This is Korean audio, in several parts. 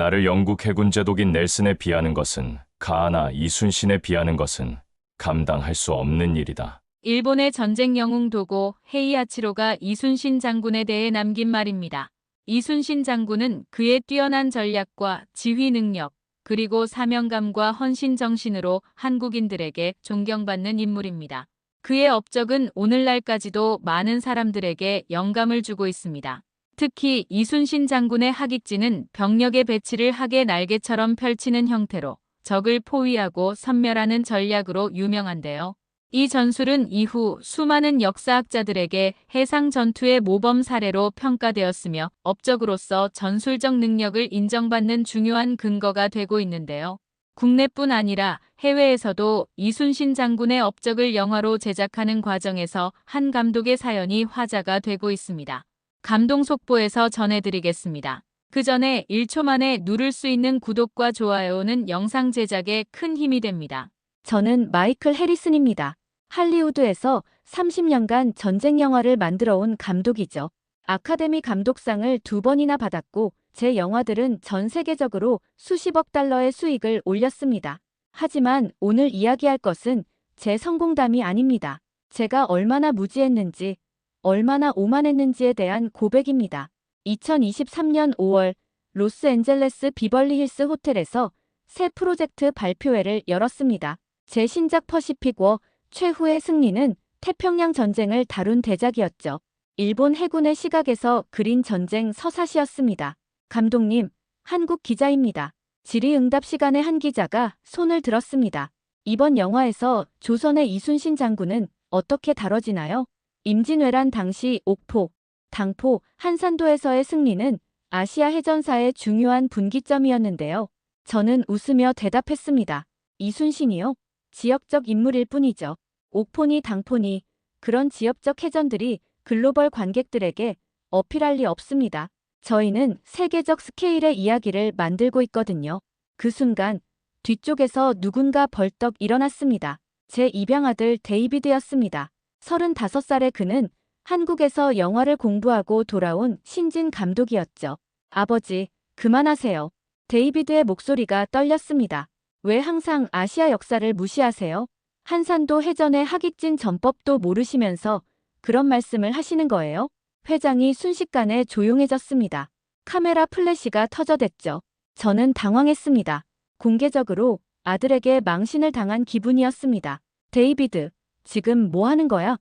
나를 영국 해군 제독인 넬슨에 비하는 것은, 가하나 이순신에 비하는 것은 감당할 수 없는 일이다. 일본의 전쟁 영웅 도고 헤이아치로가 이순신 장군에 대해 남긴 말입니다. 이순신 장군은 그의 뛰어난 전략과 지휘 능력, 그리고 사명감과 헌신 정신으로 한국인들에게 존경받는 인물입니다. 그의 업적은 오늘날까지도 많은 사람들에게 영감을 주고 있습니다. 특히 이순신 장군의 하객진은 병력의 배치를 하계 날개처럼 펼치는 형태로 적을 포위하고 섬멸하는 전략으로 유명한데요. 이 전술은 이후 수많은 역사학자들에게 해상 전투의 모범 사례로 평가되었으며 업적으로서 전술적 능력을 인정받는 중요한 근거가 되고 있는데요. 국내뿐 아니라 해외에서도 이순신 장군의 업적을 영화로 제작하는 과정에서 한 감독의 사연이 화제가 되고 있습니다. 감동 속보에서 전해드리겠습니다. 그 전에 1초 만에 누를 수 있는 구독과 좋아요는 영상 제작에 큰 힘이 됩니다. 저는 마이클 해리슨입니다. 할리우드에서 30년간 전쟁 영화를 만들어 온 감독이죠. 아카데미 감독상을 2번이나 받았고 제 영화들은 전 세계적으로 수십억 달러의 수익을 올렸습니다. 하지만 오늘 이야기할 것은 제 성공담이 아닙니다. 제가 얼마나 무지했는지, 얼마나 오만했는지에 대한 고백입니다. 2023년 5월 로스앤젤레스 비벌리힐스 호텔에서 새 프로젝트 발표회를 열었습니다. 제 신작 퍼시픽 워 최후의 승리는 태평양 전쟁을 다룬 대작이었죠. 일본 해군의 시각에서 그린 전쟁 서사시였습니다. 감독님, 한국 기자입니다. 질의응답 시간에 한 기자가 손을 들었습니다. 이번 영화에서 조선의 이순신 장군은 어떻게 다뤄지나요? 임진왜란 당시 옥포, 당포, 한산도에서의 승리는 아시아 해전사의 중요한 분기점이었는데요. 저는 웃으며 대답했습니다. 이순신이요? 지역적 인물일 뿐이죠. 옥포니 당포니 그런 지역적 해전들이 글로벌 관객들에게 어필할 리 없습니다. 저희는 세계적 스케일의 이야기를 만들고 있거든요. 그 순간 뒤쪽에서 누군가 벌떡 일어났습니다. 제 입양아들 데이비드였습니다. 35살의 그는 한국에서 영화를 공부하고 돌아온 신진 감독이었죠. 아버지, 그만하세요. 데이비드의 목소리가 떨렸습니다. 왜 항상 아시아 역사를 무시하세요? 한산도 해전의 하객진 전법도 모르시면서 그런 말씀을 하시는 거예요? 회장이 순식간에 조용해졌습니다. 카메라 플래시가 터져댔죠. 저는 당황했습니다. 공개적으로 아들에게 망신을 당한 기분이었습니다. 데이비드, 지금 뭐 하는 거야?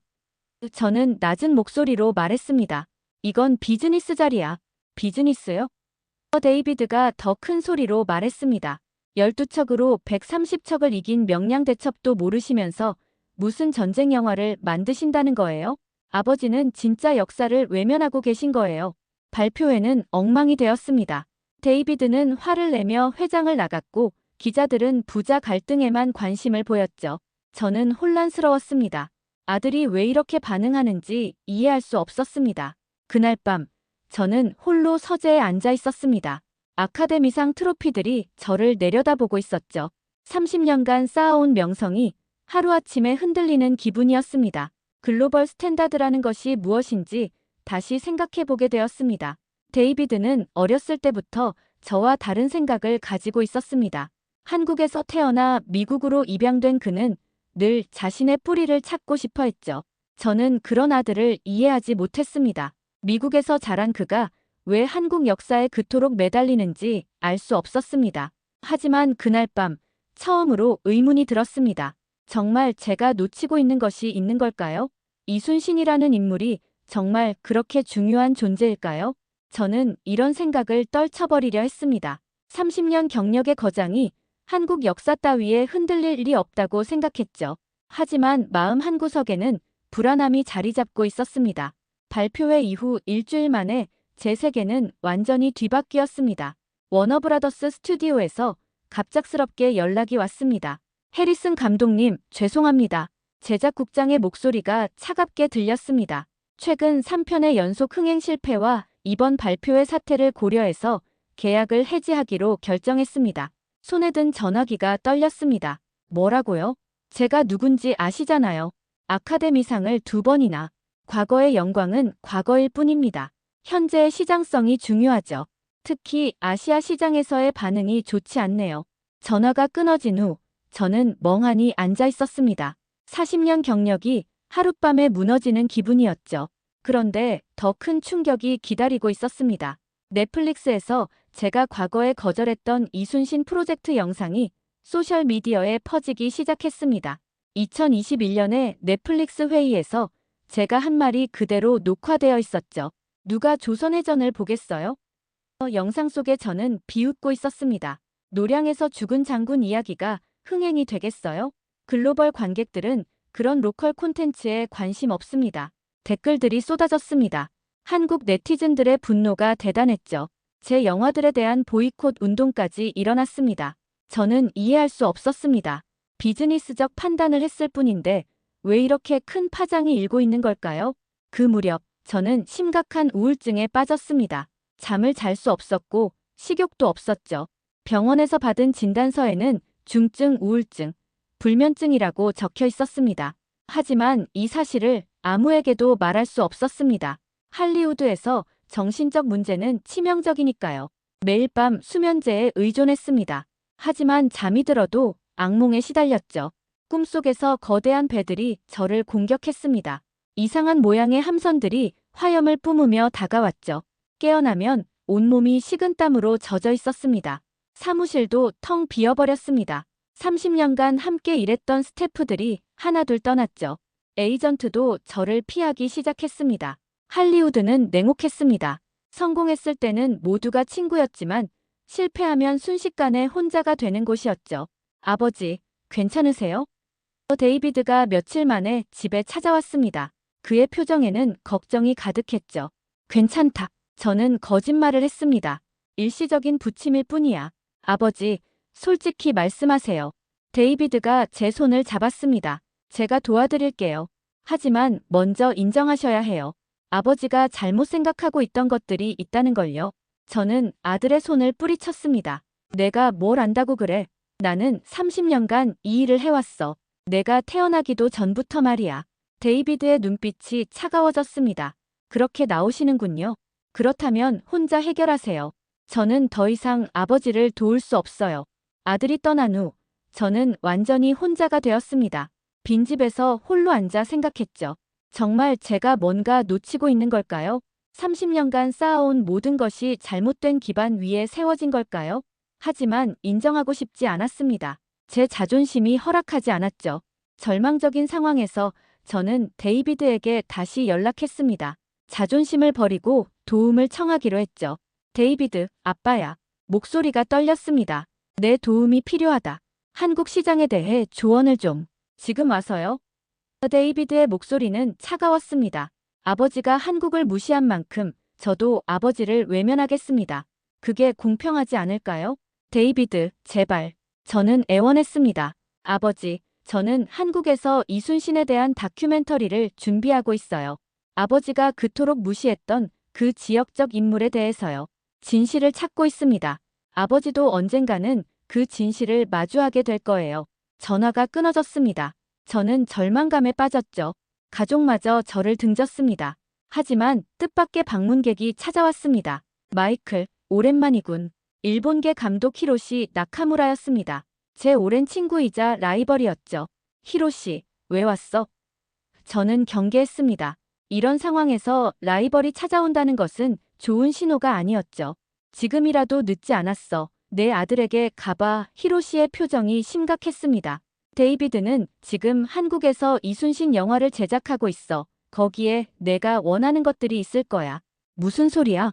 저는 낮은 목소리로 말했습니다. 이건 비즈니스 자리야. 비즈니스요? 데이비드가 더 큰 소리로 말했습니다. 12척으로 130척을 이긴 명량대첩도 모르시면서 무슨 전쟁 영화를 만드신다는 거예요? 아버지는 진짜 역사를 외면하고 계신 거예요. 발표회는 엉망이 되었습니다. 데이비드는 화를 내며 회장을 나갔고 기자들은 부자 갈등에만 관심을 보였죠. 저는 혼란스러웠습니다. 아들이 왜 이렇게 반응하는지 이해할 수 없었습니다. 그날 밤 저는 홀로 서재에 앉아 있었습니다. 아카데미상 트로피들이 저를 내려다보고 있었죠. 30년간 쌓아온 명성이 하루아침에 흔들리는 기분이었습니다. 글로벌 스탠다드라는 것이 무엇인지 다시 생각해보게 되었습니다. 데이비드는 어렸을 때부터 저와 다른 생각을 가지고 있었습니다. 한국에서 태어나 미국으로 입양된 그는 늘 자신의 뿌리를 찾고 싶어 했죠. 저는 그런 아들을 이해하지 못했습니다. 미국에서 자란 그가 왜 한국 역사에 그토록 매달리는지 알 수 없었습니다. 하지만 그날 밤 처음으로 의문이 들었습니다. 정말 제가 놓치고 있는 것이 있는 걸까요? 이순신이라는 인물이 정말 그렇게 중요한 존재일까요? 저는 이런 생각을 떨쳐버리려 했습니다. 30년 경력의 거장이 한국 역사 따위에 흔들릴 일이 없다고 생각했죠. 하지만 마음 한구석에는 불안함이 자리 잡고 있었습니다. 발표회 이후 일주일 만에 제 세계는 완전히 뒤바뀌었습니다. 워너브라더스 스튜디오에서 갑작스럽게 연락이 왔습니다. 해리슨 감독님, 죄송합니다. 제작국장의 목소리가 차갑게 들렸습니다. 최근 3편의 연속 흥행 실패와 이번 발표회 사태를 고려해서 계약을 해지하기로 결정했습니다. 손에 든 전화기가 떨렸습니다. 뭐라고요? 제가 누군지 아시잖아요. 아카데미상을 2번이나. 과거의 영광은 과거일 뿐입니다. 현재의 시장성이 중요하죠. 특히 아시아 시장에서의 반응이 좋지 않네요. 전화가 끊어진 후 저는 멍하니 앉아 있었습니다. 40년 경력이 하룻밤에 무너지는 기분이었죠. 그런데 더 큰 충격이 기다리고 있었습니다. 넷플릭스에서 제가 과거에 거절했던 이순신 프로젝트 영상이 소셜미디어에 퍼지기 시작했습니다. 2021년에 넷플릭스 회의에서 제가 한 말이 그대로 녹화되어 있었죠. 누가 조선해전을 보겠어요? 영상 속에 저는 비웃고 있었습니다. 노량에서 죽은 장군 이야기가 흥행이 되겠어요? 글로벌 관객들은 그런 로컬 콘텐츠에 관심 없습니다. 댓글들이 쏟아졌습니다. 한국 네티즌들의 분노가 대단했죠. 제 영화들에 대한 보이콧 운동까지 일어났습니다. 저는 이해할 수 없었습니다. 비즈니스적 판단을 했을 뿐인데 왜 이렇게 큰 파장이 일고 있는 걸까요? 그 무렵 저는 심각한 우울증에 빠졌습니다. 잠을 잘 수 없었고 식욕도 없었죠. 병원에서 받은 진단서에는 중증 우울증, 불면증이라고 적혀 있었습니다. 하지만 이 사실을 아무에게도 말할 수 없었습니다. 할리우드에서 정신적 문제는 치명적이니까요. 매일 밤 수면제에 의존했습니다. 하지만 잠이 들어도 악몽에 시달렸죠. 꿈속에서 거대한 배들이 저를 공격했습니다. 이상한 모양의 함선들이 화염을 뿜으며 다가왔죠. 깨어나면 온몸이 식은땀으로 젖어 있었습니다. 사무실도 텅 비어버렸습니다. 30년간 함께 일했던 스태프들이 하나둘 떠났죠. 에이전트도 저를 피하기 시작했습니다. 할리우드는 냉혹했습니다. 성공했을 때는 모두가 친구였지만 실패하면 순식간에 혼자가 되는 곳이었죠. 아버지, 괜찮으세요? 데이비드가 며칠 만에 집에 찾아왔습니다. 그의 표정에는 걱정이 가득했죠. 괜찮다. 저는 거짓말을 했습니다. 일시적인 부침일 뿐이야. 아버지, 솔직히 말씀하세요. 데이비드가 제 손을 잡았습니다. 제가 도와드릴게요. 하지만 먼저 인정하셔야 해요. 아버지가 잘못 생각하고 있던 것들이 있다는 걸요. 저는 아들의 손을 뿌리쳤습니다. 내가 뭘 안다고 그래. 나는 30년간 이 일을 해왔어. 내가 태어나기도 전부터 말이야. 데이비드의 눈빛이 차가워졌습니다. 그렇게 나오시는군요. 그렇다면 혼자 해결하세요. 저는 더 이상 아버지를 도울 수 없어요. 아들이 떠난 후 저는 완전히 혼자가 되었습니다. 빈집에서 홀로 앉아 생각했죠. 정말 제가 뭔가 놓치고 있는 걸까요? 30년간 쌓아온 모든 것이 잘못된 기반 위에 세워진 걸까요? 하지만 인정하고 싶지 않았습니다. 제 자존심이 허락하지 않았죠. 절망적인 상황에서 저는 데이비드에게 다시 연락했습니다. 자존심을 버리고 도움을 청하기로 했죠. 데이비드, 아빠야. 목소리가 떨렸습니다. 내 도움이 필요하다. 한국 시장에 대해 조언을 좀. 지금 와서요. 데이비드의 목소리는 차가웠습니다. 아버지가 한국을 무시한 만큼 저도 아버지를 외면하겠습니다. 그게 공평하지 않을까요? 데이비드, 제발. 저는 애원했습니다. 아버지, 저는 한국에서 이순신에 대한 다큐멘터리를 준비하고 있어요. 아버지가 그토록 무시했던 그 지역적 인물에 대해서요. 진실을 찾고 있습니다. 아버지도 언젠가는 그 진실을 마주하게 될 거예요. 전화가 끊어졌습니다. 저는 절망감에 빠졌죠. 가족마저 저를 등졌습니다. 하지만 뜻밖의 방문객이 찾아왔습니다. 마이클, 오랜만이군. 일본계 감독 히로시 나카무라였습니다. 제 오랜 친구이자 라이벌이었죠. 히로시, 왜 왔어? 저는 경계했습니다. 이런 상황에서 라이벌이 찾아온다는 것은 좋은 신호가 아니었죠. 지금이라도 늦지 않았어. 내 아들에게 가봐. 히로시의 표정이 심각했습니다. 데이비드는 지금 한국에서 이순신 영화를 제작하고 있어. 거기에 내가 원하는 것들이 있을 거야. 무슨 소리야?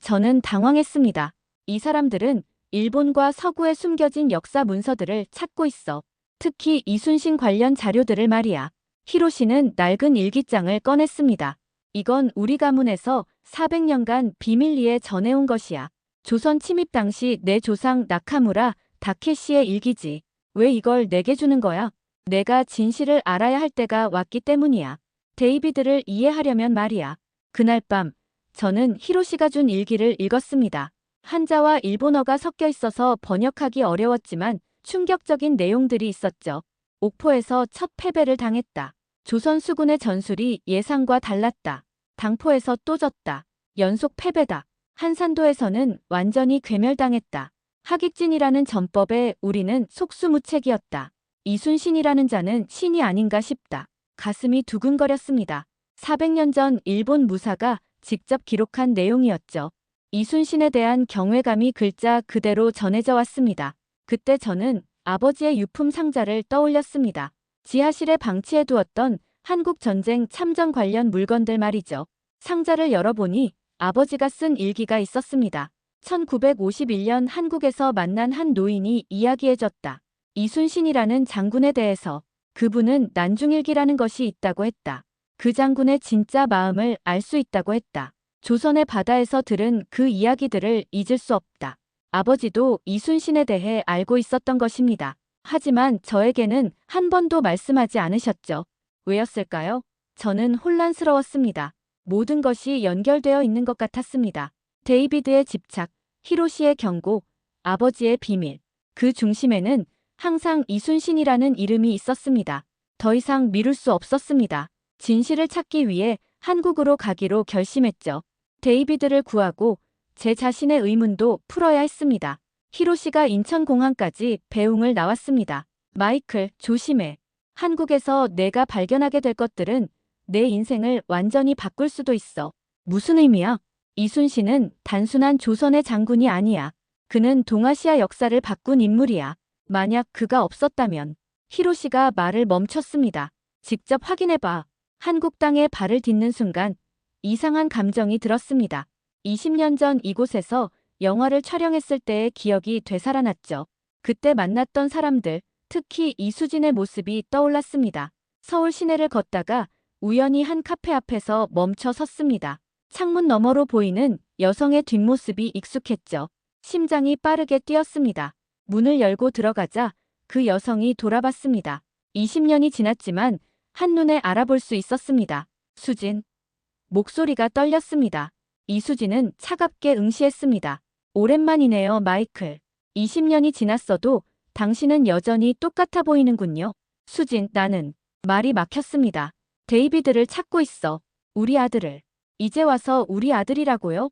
저는 당황했습니다. 이 사람들은 일본과 서구에 숨겨진 역사 문서들을 찾고 있어. 특히 이순신 관련 자료들을 말이야. 히로시는 낡은 일기장을 꺼냈습니다. 이건 우리 가문에서 400년간 비밀리에 전해온 것이야. 조선 침입 당시 내 조상 나카무라 다케시의 일기지. 왜 이걸 내게 주는 거야? 내가 진실을 알아야 할 때가 왔기 때문이야. 데이비드를 이해하려면 말이야. 그날 밤 저는 히로시가 준 일기를 읽었습니다. 한자와 일본어가 섞여 있어서 번역하기 어려웠지만 충격적인 내용들이 있었죠. 옥포에서 첫 패배를 당했다. 조선 수군의 전술이 예상과 달랐다. 당포에서 또 졌다. 연속 패배다. 한산도에서는 완전히 괴멸당했다. 하객진이라는 전법에 우리는 속수무책이었다. 이순신이라는 자는 신이 아닌가 싶다. 가슴이 두근거렸습니다. 400년 전 일본 무사가 직접 기록한 내용이었죠. 이순신에 대한 경외감이 글자 그대로 전해져 왔습니다. 그때 저는 아버지의 유품 상자를 떠올렸습니다. 지하실에 방치해 두었던 한국 전쟁 참전 관련 물건들 말이죠. 상자를 열어보니 아버지가 쓴 일기가 있었습니다. 1951년 한국에서 만난 한 노인이 이야기해줬다. 이순신이라는 장군에 대해서. 그분은 난중일기라는 것이 있다고 했다. 그 장군의 진짜 마음을 알 수 있다고 했다. 조선의 바다에서 들은 그 이야기들을 잊을 수 없다. 아버지도 이순신에 대해 알고 있었던 것입니다. 하지만 저에게는 한 번도 말씀하지 않으셨죠. 왜였을까요? 저는 혼란스러웠습니다. 모든 것이 연결되어 있는 것 같았습니다. 데이비드의 집착, 히로시의 경고, 아버지의 비밀. 그 중심에는 항상 이순신이라는 이름이 있었습니다. 더 이상 미룰 수 없었습니다. 진실을 찾기 위해 한국으로 가기로 결심했죠. 데이비드를 구하고 제 자신의 의문도 풀어야 했습니다. 히로시가 인천공항까지 배웅을 나왔습니다. 마이클, 조심해. 한국에서 내가 발견하게 될 것들은 내 인생을 완전히 바꿀 수도 있어. 무슨 의미야? 이순신은 단순한 조선의 장군이 아니야. 그는 동아시아 역사를 바꾼 인물이야. 만약 그가 없었다면. 히로시가 말을 멈췄습니다. 직접 확인해봐. 한국 땅에 발을 딛는 순간 이상한 감정이 들었습니다. 20년 전 이곳에서 영화를 촬영했을 때의 기억이 되살아났죠. 그때 만났던 사람들, 특히 이수진의 모습이 떠올랐습니다. 서울 시내를 걷다가 우연히 한 카페 앞에서 멈춰 섰습니다. 창문 너머로 보이는 여성의 뒷모습이 익숙했죠. 심장이 빠르게 뛰었습니다. 문을 열고 들어가자 그 여성이 돌아봤습니다. 20년이 지났지만 한눈에 알아볼 수 있었습니다. 수진. 목소리가 떨렸습니다. 이수진은 차갑게 응시했습니다. 오랜만이네요, 마이클. 20년이 지났어도 당신은 여전히 똑같아 보이는군요. 수진, 나는. 말이 막혔습니다. 데이비드를 찾고 있어. 우리 아들을. 이제 와서 우리 아들이라고요?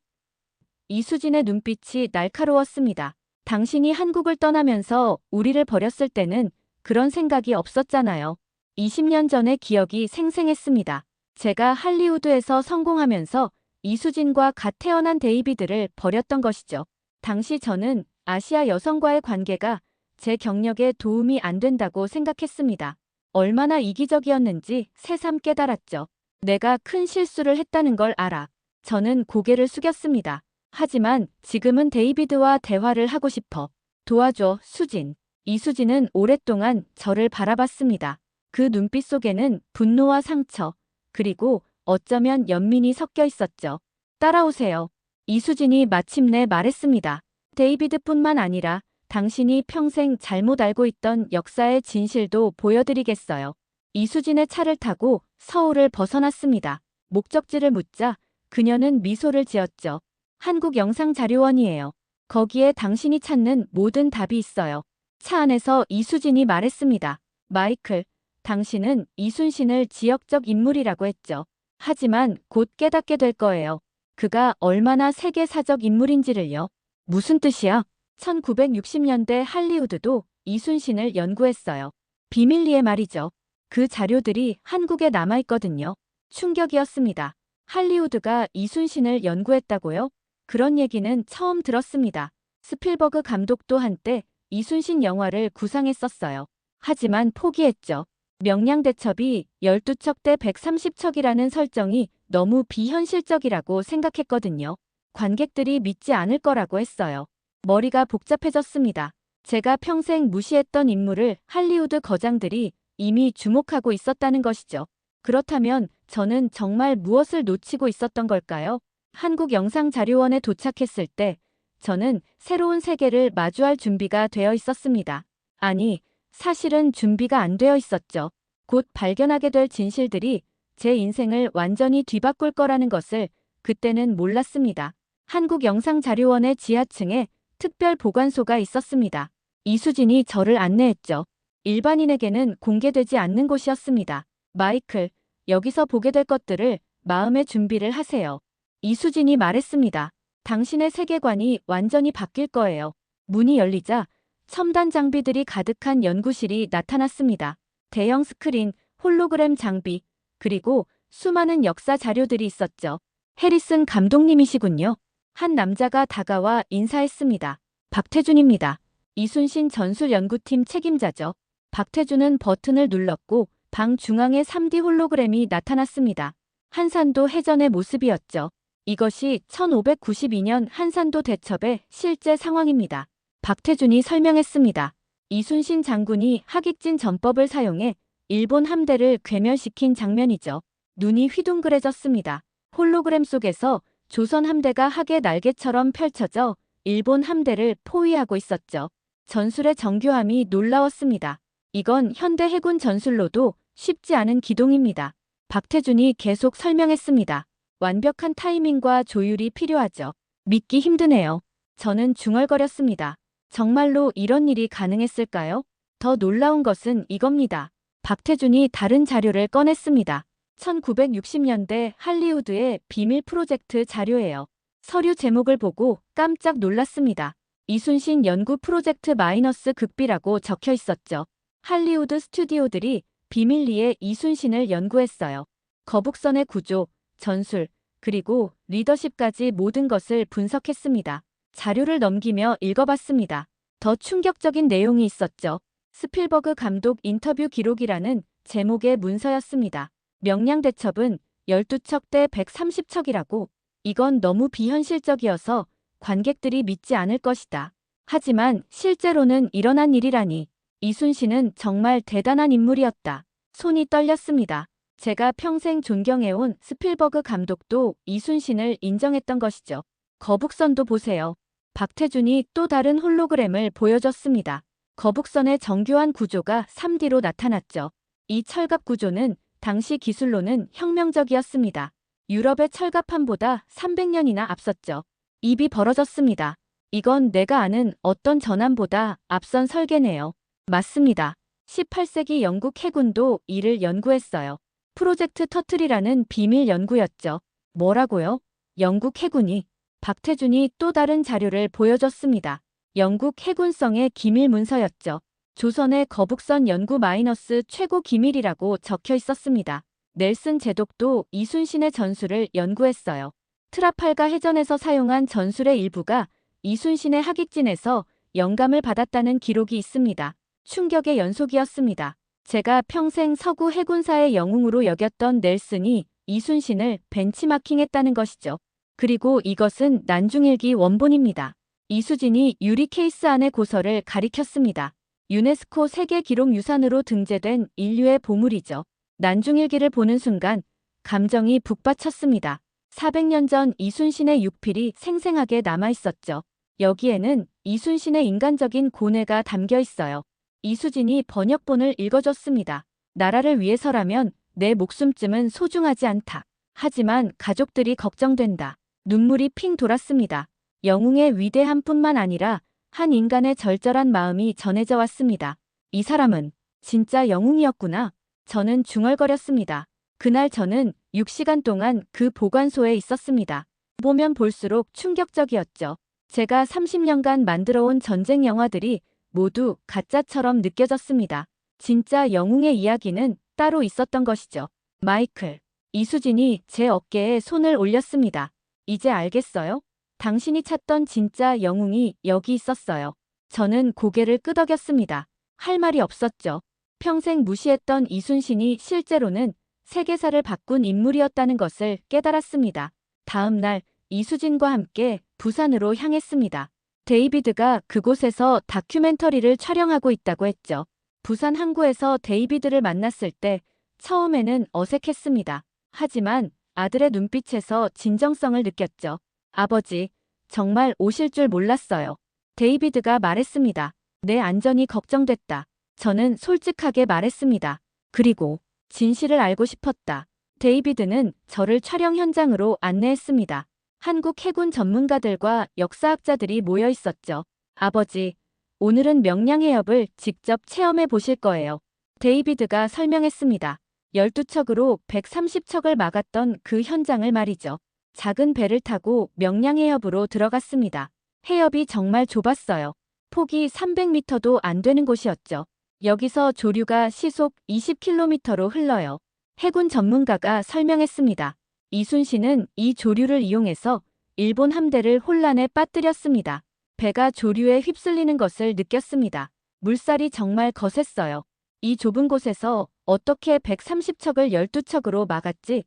이수진의 눈빛이 날카로웠습니다. 당신이 한국을 떠나면서 우리를 버렸을 때는 그런 생각이 없었잖아요. 20년 전의 기억이 생생했습니다. 제가 할리우드에서 성공하면서 이수진과 갓 태어난 데이비드를 버렸던 것이죠. 당시 저는 아시아 여성과의 관계가 제 경력에 도움이 안 된다고 생각했습니다. 얼마나 이기적이었는지 새삼 깨달았죠. 내가 큰 실수를 했다는 걸 알아. 저는 고개를 숙였습니다. 하지만 지금은 데이비드와 대화를 하고 싶어. 도와줘, 수진. 이수진은 오랫동안 저를 바라봤습니다. 그 눈빛 속에는 분노와 상처, 그리고 어쩌면 연민이 섞여 있었죠. 따라오세요. 이수진이 마침내 말했습니다. 데이비드뿐만 아니라 당신이 평생 잘못 알고 있던 역사의 진실도 보여드리겠어요. 이수진의 차를 타고 서울을 벗어났습니다. 목적지를 묻자 그녀는 미소를 지었죠. 한국영상자료원이에요. 거기에 당신이 찾는 모든 답이 있어요. 차 안에서 이수진이 말했습니다. 마이클, 당신은 이순신을 지역적 인물이라고 했죠. 하지만 곧 깨닫게 될 거예요. 그가 얼마나 세계사적 인물인지를요. 무슨 뜻이야? 1960년대 할리우드도 이순신을 연구했어요. 비밀리에 말이죠. 그 자료들이 한국에 남아있거든요. 충격이었습니다. 할리우드가 이순신을 연구했다고요? 그런 얘기는 처음 들었습니다. 스필버그 감독도 한때 이순신 영화를 구상했었어요. 하지만 포기했죠. 명량대첩이 12척 대 130척이라는 설정이 너무 비현실적이라고 생각했거든요. 관객들이 믿지 않을 거라고 했어요. 머리가 복잡해졌습니다. 제가 평생 무시했던 인물을 할리우드 거장들이 이미 주목하고 있었다는 것이죠. 그렇다면 저는 정말 무엇을 놓치고 있었던 걸까요? 한국영상자료원에 도착했을 때 저는 새로운 세계를 마주할 준비가 되어 있었습니다. 아니, 사실은 준비가 안 되어 있었죠. 곧 발견하게 될 진실들이 제 인생을 완전히 뒤바꿀 거라는 것을 그때는 몰랐습니다. 한국영상자료원의 지하층에 특별 보관소가 있었습니다. 이수진이 저를 안내했죠. 일반인에게는 공개되지 않는 곳이었습니다. 마이클, 여기서 보게 될 것들을 마음의 준비를 하세요. 이수진이 말했습니다. 당신의 세계관이 완전히 바뀔 거예요. 문이 열리자 첨단 장비들이 가득한 연구실이 나타났습니다. 대형 스크린, 홀로그램 장비, 그리고 수많은 역사 자료들이 있었죠. 해리슨 감독님이시군요. 한 남자가 다가와 인사했습니다. 박태준입니다. 이순신 전술연구팀 책임자죠. 박태준은 버튼을 눌렀고 방 중앙에 3D 홀로그램이 나타났습니다. 한산도 해전의 모습이었죠. 이것이 1592년 한산도 대첩의 실제 상황입니다. 박태준이 설명했습니다. 이순신 장군이 하깃진 전법을 사용해 일본 함대를 괴멸시킨 장면이죠. 눈이 휘둥그레졌습니다. 홀로그램 속에서 조선 함대가 학의 날개처럼 펼쳐져 일본 함대를 포위하고 있었죠. 전술의 정교함이 놀라웠습니다. 이건 현대 해군 전술로도 쉽지 않은 기동입니다. 박태준이 계속 설명했습니다. 완벽한 타이밍과 조율이 필요하죠. 믿기 힘드네요. 저는 중얼거렸습니다. 정말로 이런 일이 가능했을까요? 더 놀라운 것은 이겁니다. 박태준이 다른 자료를 꺼냈습니다. 1960년대 할리우드의 비밀 프로젝트 자료예요. 서류 제목을 보고 깜짝 놀랐습니다. 이순신 연구 프로젝트 마이너스 극비라고 적혀 있었죠. 할리우드 스튜디오들이 비밀리에 이순신을 연구했어요. 거북선의 구조, 전술, 그리고 리더십까지 모든 것을 분석했습니다. 자료를 넘기며 읽어봤습니다. 더 충격적인 내용이 있었죠. 스필버그 감독 인터뷰 기록이라는 제목의 문서였습니다. 명량 대첩은 12척 대 130척이라고. 이건 너무 비현실적이어서 관객들이 믿지 않을 것이다. 하지만 실제로는 일어난 일이라니. 이순신은 정말 대단한 인물이었다. 손이 떨렸습니다. 제가 평생 존경해온 스필버그 감독도 이순신을 인정했던 것이죠. 거북선도 보세요. 박태준이 또 다른 홀로그램을 보여줬습니다. 거북선의 정교한 구조가 3D로 나타났죠. 이 철갑 구조는 당시 기술로는 혁명적이었습니다. 유럽의 철갑함보다 300년이나 앞섰죠. 입이 벌어졌습니다. 이건 내가 아는 어떤 전함보다 앞선 설계네요. 맞습니다. 18세기 영국 해군도 이를 연구했어요. 프로젝트 터틀이라는 비밀 연구였죠. 뭐라고요? 영국 해군이. 박태준이 또 다른 자료를 보여줬습니다. 영국 해군성의 기밀 문서였죠. 조선의 거북선 연구 마이너스 최고 기밀이라고 적혀 있었습니다. 넬슨 제독도 이순신의 전술을 연구했어요. 트라팔가 해전에서 사용한 전술의 일부가 이순신의 하깃진에서 영감을 받았다는 기록이 있습니다. 충격의 연속이었습니다. 제가 평생 서구 해군사의 영웅으로 여겼던 넬슨이 이순신을 벤치마킹했다는 것이죠. 그리고 이것은 난중일기 원본입니다. 이수진이 유리 케이스 안의 고서를 가리켰습니다. 유네스코 세계기록유산으로 등재된 인류의 보물이죠. 난중일기를 보는 순간 감정이 북받쳤습니다. 400년 전 이순신의 육필이 생생하게 남아있었죠. 여기에는 이순신의 인간적인 고뇌가 담겨 있어요. 이수진이 번역본을 읽어줬습니다. 나라를 위해서라면 내 목숨쯤은 소중하지 않다. 하지만 가족들이 걱정된다. 눈물이 핑 돌았습니다. 영웅의 위대함뿐만 아니라 한 인간의 절절한 마음이 전해져 왔습니다. 이 사람은 진짜 영웅이었구나. 저는 중얼거렸습니다. 그날 저는 6시간 동안 그 보관소에 있었습니다. 보면 볼수록 충격적이었죠. 제가 30년간 만들어온 전쟁 영화들이 모두 가짜처럼 느껴졌습니다. 진짜 영웅의 이야기는 따로 있었던 것이죠. 마이클. 이수진이 제 어깨에 손을 올렸습니다. 이제 알겠어요? 당신이 찾던 진짜 영웅이 여기 있었어요. 저는 고개를 끄덕였습니다. 할 말이 없었죠. 평생 무시했던 이순신이 실제로는 세계사를 바꾼 인물이었다는 것을 깨달았습니다. 다음 날 이수진과 함께 부산으로 향했습니다. 데이비드가 그곳에서 다큐멘터리를 촬영하고 있다고 했죠. 부산 항구에서 데이비드를 만났을 때 처음에는 어색했습니다. 하지만 아들의 눈빛에서 진정성을 느꼈죠. 아버지, 정말 오실 줄 몰랐어요. 데이비드가 말했습니다. 내 안전이 걱정됐다. 저는 솔직하게 말했습니다. 그리고 진실을 알고 싶었다. 데이비드는 저를 촬영 현장으로 안내했습니다. 한국 해군 전문가들과 역사학자들이 모여 있었죠. 아버지, 오늘은 명량 해협을 직접 체험해 보실 거예요. 데이비드가 설명했습니다. 12척으로 130척을 막았던 그 현장을 말이죠. 작은 배를 타고 명량해협으로 들어갔습니다. 해협이 정말 좁았어요. 폭이 300m도 안 되는 곳이었죠. 여기서 조류가 시속 20km로 흘러요. 해군 전문가가 설명했습니다. 이순신은 이 조류를 이용해서 일본 함대를 혼란에 빠뜨렸습니다. 배가 조류에 휩쓸리는 것을 느꼈습니다. 물살이 정말 거셌어요. 이 좁은 곳에서 어떻게 130척을 12척으로 막았지?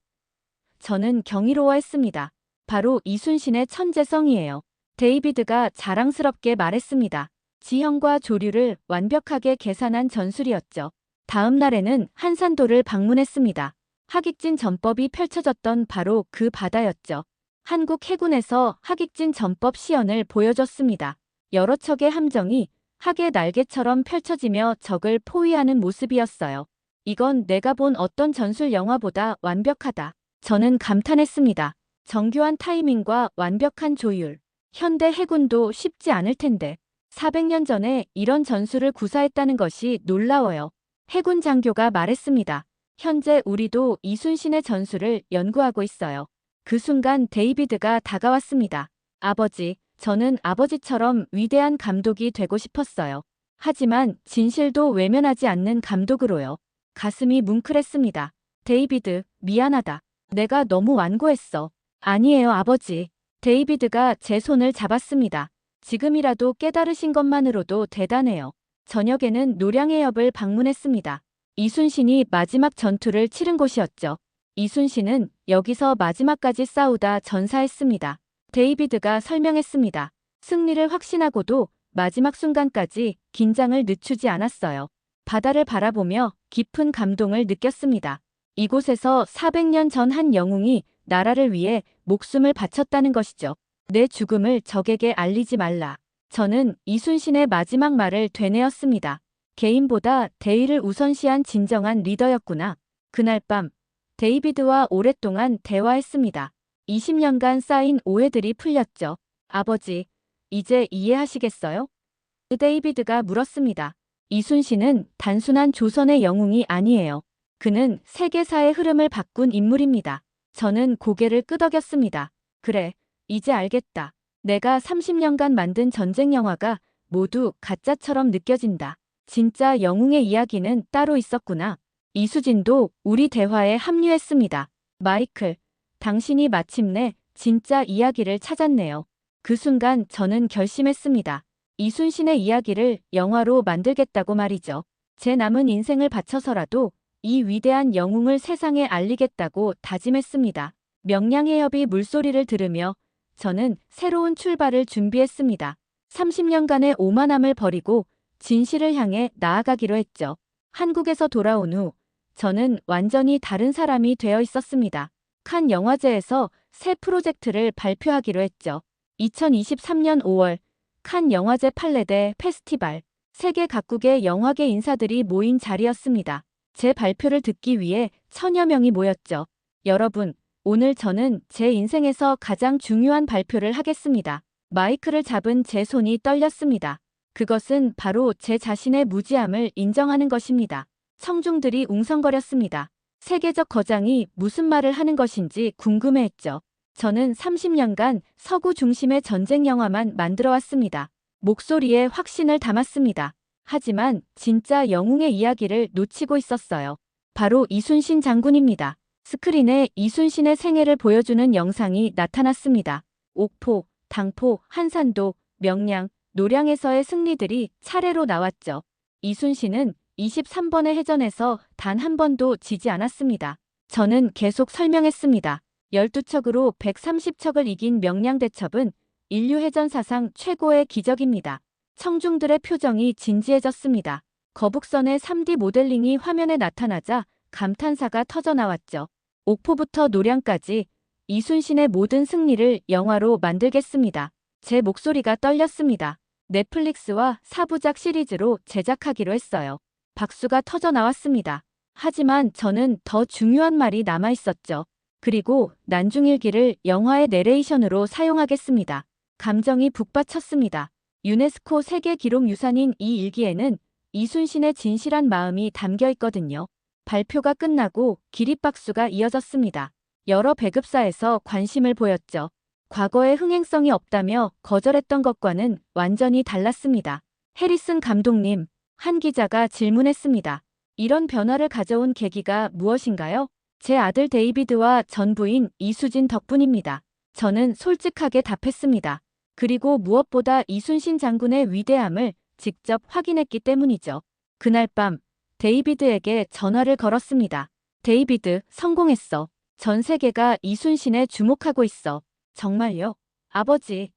저는 경이로워했습니다. 바로 이순신의 천재성이에요. 데이비드가 자랑스럽게 말했습니다. 지형과 조류를 완벽하게 계산한 전술이었죠. 다음 날에는 한산도를 방문했습니다. 하객진 전법이 펼쳐졌던 바로 그 바다였죠. 한국 해군에서 하객진 전법 시연을 보여줬습니다. 여러 척의 함정이 학의 날개처럼 펼쳐지며 적을 포위하는 모습이었어요. 이건 내가 본 어떤 전술 영화보다 완벽하다. 저는 감탄했습니다. 정교한 타이밍과 완벽한 조율. 현대 해군도 쉽지 않을 텐데 400년 전에 이런 전술을 구사했다는 것이 놀라워요. 해군 장교가 말했습니다. 현재 우리도 이순신의 전술을 연구하고 있어요. 그 순간 데이비드가 다가왔습니다. 아버지, 저는 아버지처럼 위대한 감독이 되고 싶었어요. 하지만 진실도 외면하지 않는 감독으로요. 가슴이 뭉클했습니다. 데이비드, 미안하다. 내가 너무 완고했어. 아니에요, 아버지. 데이비드가 제 손을 잡았습니다. 지금이라도 깨달으신 것만으로도 대단해요. 저녁에는 노량해협을 방문했습니다. 이순신이 마지막 전투를 치른 곳이었죠. 이순신은 여기서 마지막까지 싸우다 전사했습니다. 데이비드가 설명했습니다. 승리를 확신하고도 마지막 순간까지 긴장을 늦추지 않았어요. 바다를 바라보며 깊은 감동을 느꼈습니다. 이곳에서 400년 전 한 영웅이 나라를 위해 목숨을 바쳤다는 것이죠. 내 죽음을 적에게 알리지 말라. 저는 이순신의 마지막 말을 되뇌었습니다. 개인보다 대의를 우선시한 진정한 리더였구나. 그날 밤 데이비드와 오랫동안 대화했습니다. 20년간 쌓인 오해들이 풀렸죠. 아버지, 이제 이해하시겠어요? 데이비드가 물었습니다. 이순신은 단순한 조선의 영웅이 아니에요. 그는 세계사의 흐름을 바꾼 인물입니다. 저는 고개를 끄덕였습니다. 그래, 이제 알겠다. 내가 30년간 만든 전쟁 영화가 모두 가짜처럼 느껴진다. 진짜 영웅의 이야기는 따로 있었구나. 이수진도 우리 대화에 합류했습니다. 마이클, 당신이 마침내 진짜 이야기를 찾았네요. 그 순간 저는 결심했습니다. 이순신의 이야기를 영화로 만들겠다고 말이죠. 제 남은 인생을 바쳐서라도 이 위대한 영웅을 세상에 알리겠다고 다짐했습니다. 명량해협이 물소리를 들으며 저는 새로운 출발을 준비했습니다. 30년간의 오만함을 버리고 진실을 향해 나아가기로 했죠. 한국에서 돌아온 후 저는 완전히 다른 사람이 되어 있었습니다. 칸 영화제에서 새 프로젝트를 발표하기로 했죠. 2023년 5월 칸 영화제 팔레데 페스티벌. 세계 각국의 영화계 인사들이 모인 자리였습니다. 제 발표를 듣기 위해 1000여 명이 모였죠. 여러분, 오늘 저는 제 인생에서 가장 중요한 발표를 하겠습니다. 마이크를 잡은 제 손이 떨렸습니다. 그것은 바로 제 자신의 무지함을 인정하는 것입니다. 청중들이 웅성거렸습니다. 세계적 거장이 무슨 말을 하는 것인지 궁금해했죠. 저는 30년간 서구 중심의 전쟁 영화만 만들어 왔습니다. 목소리에 확신을 담았습니다. 하지만 진짜 영웅의 이야기를 놓치고 있었어요. 바로 이순신 장군입니다. 스크린에 이순신의 생애를 보여주는 영상이 나타났습니다. 옥포, 당포, 한산도, 명량, 노량에서의 승리들이 차례로 나왔죠. 이순신은 23번의 해전에서 단 한 번도 지지 않았습니다. 저는 계속 설명했습니다. 12척으로 130척을 이긴 명량대첩은 인류 해전 사상 최고의 기적입니다. 청중들의 표정이 진지해졌습니다. 거북선의 3D 모델링이 화면에 나타나자 감탄사가 터져나왔죠. 옥포부터 노량까지 이순신의 모든 승리를 영화로 만들겠습니다. 제 목소리가 떨렸습니다. 넷플릭스와 4부작 시리즈로 제작하기로 했어요. 박수가 터져나왔습니다. 하지만 저는 더 중요한 말이 남아있었죠. 그리고 난중일기를 영화의 내레이션으로 사용하겠습니다. 감정이 북받쳤습니다. 유네스코 세계기록유산인 이 일기에는 이순신의 진실한 마음이 담겨 있거든요. 발표가 끝나고 기립박수가 이어졌습니다. 여러 배급사에서 관심을 보였죠. 과거에 흥행성이 없다며 거절했던 것과는 완전히 달랐습니다. 해리슨 감독님, 한 기자가 질문했습니다. 이런 변화를 가져온 계기가 무엇인가요? 제 아들 데이비드와 전 부인 이수진 덕분입니다. 저는 솔직하게 답했습니다. 그리고 무엇보다 이순신 장군의 위대함을 직접 확인했기 때문이죠. 그날 밤 데이비드에게 전화를 걸었습니다. 데이비드, 성공했어. 전 세계가 이순신에 주목하고 있어. 정말요? 아버지.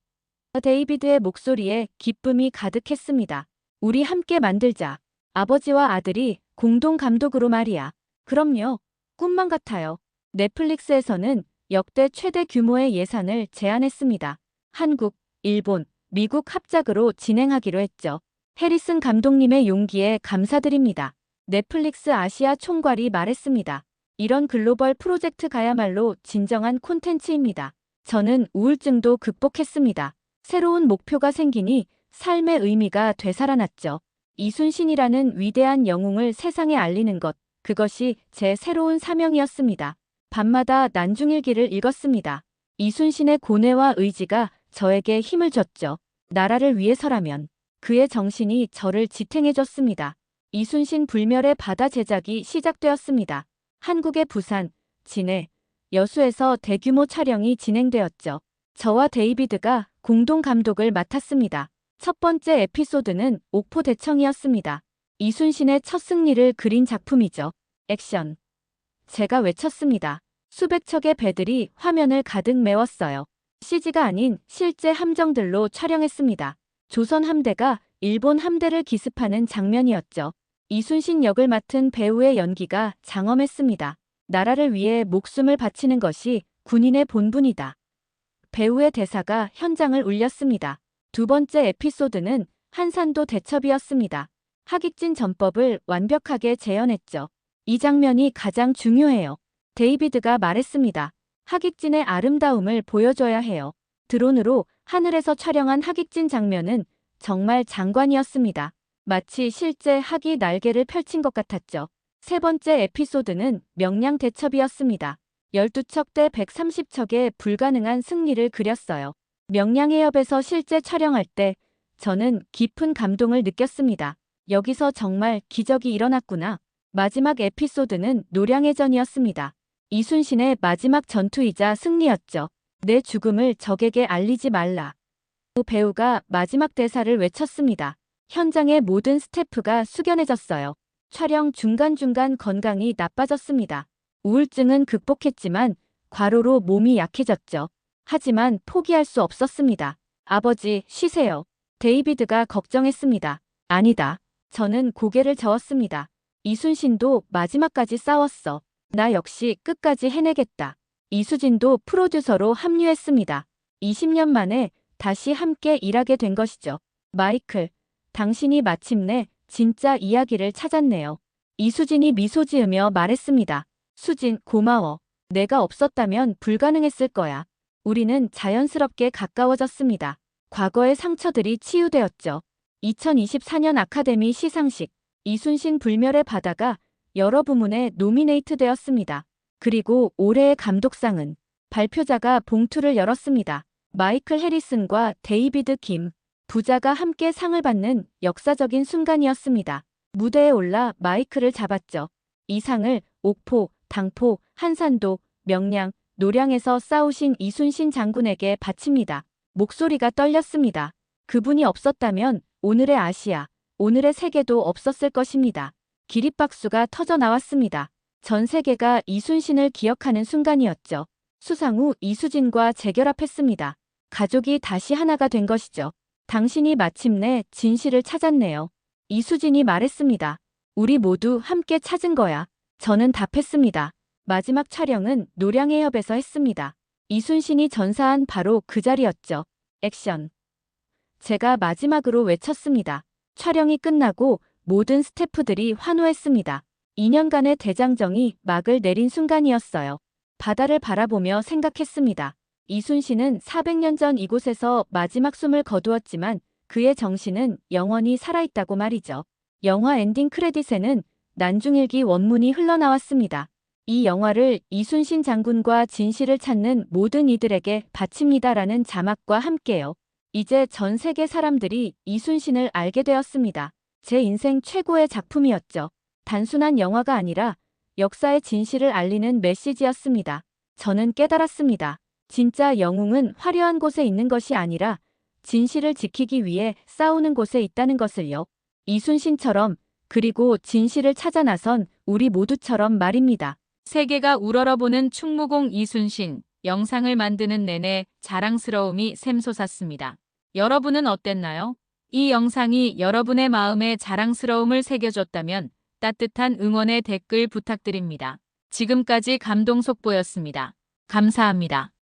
데이비드의 목소리에 기쁨이 가득했습니다. 우리 함께 만들자. 아버지와 아들이 공동 감독으로 말이야. 그럼요. 꿈만 같아요. 넷플릭스에서는 역대 최대 규모의 예산을 제안했습니다. 한국, 일본, 미국 합작으로 진행하기로 했죠. 해리슨 감독님의 용기에 감사드립니다. 넷플릭스 아시아 총괄이 말했습니다. 이런 글로벌 프로젝트가야말로 진정한 콘텐츠입니다. 저는 우울증도 극복했습니다. 새로운 목표가 생기니 삶의 의미가 되살아났죠. 이순신이라는 위대한 영웅을 세상에 알리는 것, 그것이 제 새로운 사명이었습니다. 밤마다 난중일기를 읽었습니다. 이순신의 고뇌와 의지가 저에게 힘을 줬죠. 나라를 위해서라면. 그의 정신이 저를 지탱해줬습니다. 이순신 불멸의 바다 제작이 시작되었습니다. 한국의 부산, 진해, 여수에서 대규모 촬영이 진행되었죠. 저와 데이비드가 공동 감독을 맡았습니다. 첫 번째 에피소드는 옥포대청이었습니다. 이순신의 첫 승리를 그린 작품이죠. 액션. 제가 외쳤습니다. 수백 척의 배들이 화면을 가득 메웠어요. CG가 아닌 실제 함정들로 촬영했습니다. 조선 함대가 일본 함대를 기습하는 장면이었죠. 이순신 역을 맡은 배우의 연기가 장엄했습니다. 나라를 위해 목숨을 바치는 것이 군인의 본분이다. 배우의 대사가 현장을 울렸습니다. 두 번째 에피소드는 한산도 대첩이었습니다. 하객진 전법을 완벽하게 재현했죠. 이 장면이 가장 중요해요. 데이비드가 말했습니다. 하객진의 아름다움을 보여줘야 해요. 드론으로 하늘에서 촬영한 하객진 장면은 정말 장관이었습니다. 마치 실제 학이 날개를 펼친 것 같았죠. 세 번째 에피소드는 명량 대첩이었습니다. 12척 대 130척의 불가능한 승리를 그렸어요. 명량 해협에서 실제 촬영할 때 저는 깊은 감동을 느꼈습니다. 여기서 정말 기적이 일어났구나. 마지막 에피소드는 노량해전이었습니다. 이순신의 마지막 전투이자 승리였죠. 내 죽음을 적에게 알리지 말라. 그 배우가 마지막 대사를 외쳤습니다. 현장의 모든 스태프가 숙연해졌어요. 촬영 중간중간 건강이 나빠졌습니다. 우울증은 극복했지만 과로로 몸이 약해졌죠. 하지만 포기할 수 없었습니다. 아버지, 쉬세요. 데이비드가 걱정했습니다. 아니다. 저는 고개를 저었습니다. 이순신도 마지막까지 싸웠어. 나 역시 끝까지 해내겠다. 이수진도 프로듀서로 합류했습니다. 20년 만에 다시 함께 일하게 된 것이죠. 마이클, 당신이 마침내 진짜 이야기를 찾았네요. 이수진이 미소 지으며 말했습니다. 수진, 고마워. 내가 없었다면 불가능했을 거야. 우리는 자연스럽게 가까워졌습니다. 과거의 상처들이 치유되었죠. 2024년 아카데미 시상식, 이순신 불멸의 바다가 여러 부문에 노미네이트 되었습니다. 그리고 올해의 감독상은 발표자가 봉투를 열었습니다. 마이클 해리슨과 데이비드 김, 부자가 함께 상을 받는 역사적인 순간이었습니다. 무대에 올라 마이크를 잡았죠. 이 상을 옥포, 당포, 한산도, 명량, 노량에서 싸우신 이순신 장군에게 바칩니다. 목소리가 떨렸습니다. 그분이 없었다면 오늘의 아시아, 오늘의 세계도 없었을 것입니다. 기립박수가 터져 나왔습니다. 전 세계가 이순신을 기억하는 순간이었죠. 수상 후 이수진과 재결합했습니다. 가족이 다시 하나가 된 것이죠. 당신이 마침내 진실을 찾았네요. 이수진이 말했습니다. 우리 모두 함께 찾은 거야. 저는 답했습니다. 마지막 촬영은 노량해협에서 했습니다. 이순신이 전사한 바로 그 자리였죠. 액션. 제가 마지막으로 외쳤습니다. 촬영이 끝나고 모든 스태프들이 환호했습니다. 2년간의 대장정이 막을 내린 순간이었어요. 바다를 바라보며 생각했습니다. 이순신은 400년 전 이곳에서 마지막 숨을 거두었지만 그의 정신은 영원히 살아있다고 말이죠. 영화 엔딩 크레딧에는 난중일기 원문이 흘러나왔습니다. 이 영화를 이순신 장군과 진실을 찾는 모든 이들에게 바칩니다라는 자막과 함께요. 이제 전 세계 사람들이 이순신을 알게 되었습니다. 제 인생 최고의 작품이었죠. 단순한 영화가 아니라 역사의 진실을 알리는 메시지였습니다. 저는 깨달았습니다. 진짜 영웅은 화려한 곳에 있는 것이 아니라 진실을 지키기 위해 싸우는 곳에 있다는 것을요. 이순신처럼 그리고 진실을 찾아 나선 우리 모두처럼 말입니다. 세계가 우러러보는 충무공 이순신 영상을 만드는 내내 자랑스러움이 샘솟았습니다. 여러분은 어땠나요? 이 영상이 여러분의 마음에 자랑스러움을 새겨줬다면 따뜻한 응원의 댓글 부탁드립니다. 지금까지 감동속보였습니다. 감사합니다.